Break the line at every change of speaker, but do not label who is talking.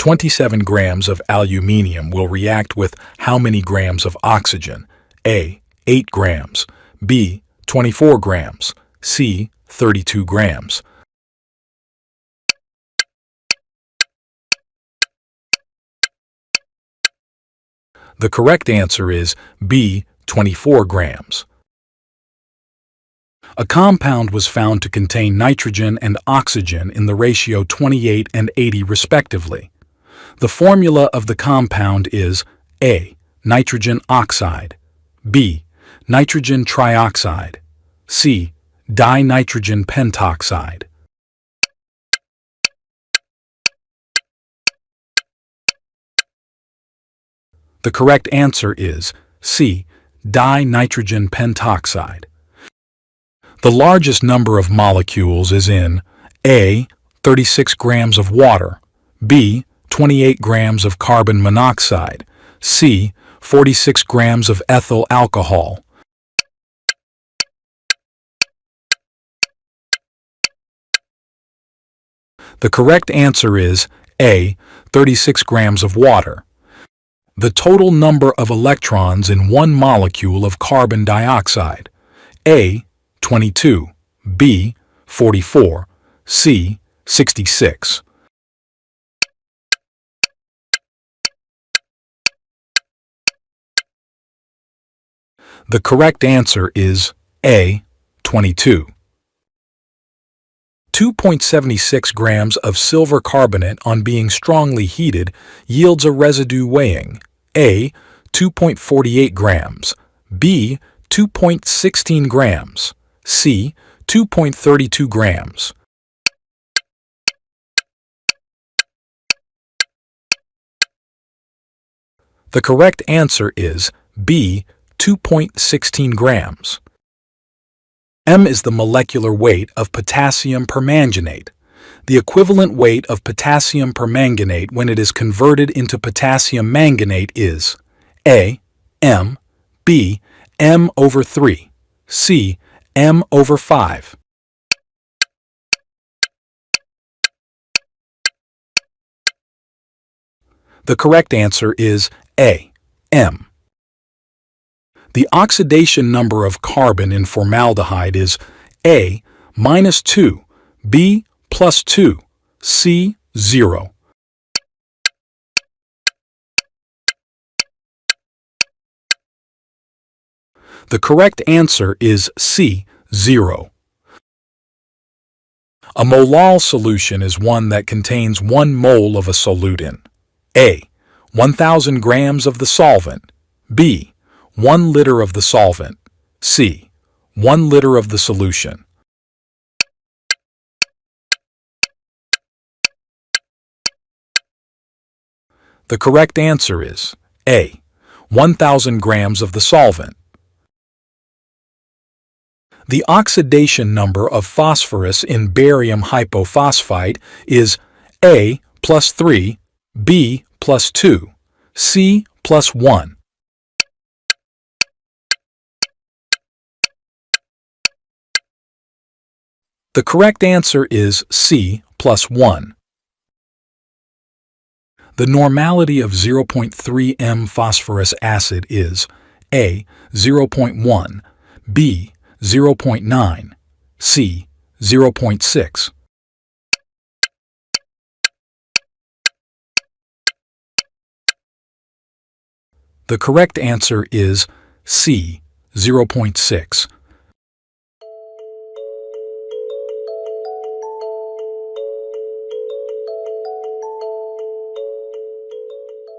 27 grams of aluminium will react with how many grams of oxygen? A. 8 grams. B. 24 grams. C. 32 grams. The correct answer is B. 24 grams. A compound was found to contain nitrogen and oxygen in the ratio 28 and 80 respectively. The formula of the compound is A. Nitrogen oxide, B. Nitrogen trioxide, C. Dinitrogen pentoxide. The correct answer is C. Dinitrogen pentoxide. The largest number of molecules is in A. 36 grams of water, B. 28 grams of carbon monoxide, C. 46 grams of ethyl alcohol. The correct answer is A. 36 grams of water. The total number of electrons in one molecule of carbon dioxide: A. 22, B. 44, C. 66. The correct answer is A. 22. 2.76 grams of silver carbonate on being strongly heated yields a residue weighing A. 2.48 grams, B. 2.16 grams, C. 2.32 grams. The correct answer is B. 2.16 grams. M is the molecular weight of potassium permanganate. The equivalent weight of potassium permanganate when it is converted into potassium manganate is A. M, B. M over 3, C. M over 5. The correct answer is A. M. The oxidation number of carbon in formaldehyde is A. -2, B. +2, C. 0. The correct answer is C. 0. A molal solution is one that contains 1 mole of a solute in A. 1,000 grams of the solvent, B. 1 liter of the solvent, C. 1 liter of the solution. The correct answer is A. 1,000 grams of the solvent. The oxidation number of phosphorus in barium hypophosphite is A +3, B +2, C +1. The correct answer is C +1. The normality of 0.3 m phosphorus acid is A. 0.1, B. 0.9, C. 0.6. The correct answer is C. 0.6.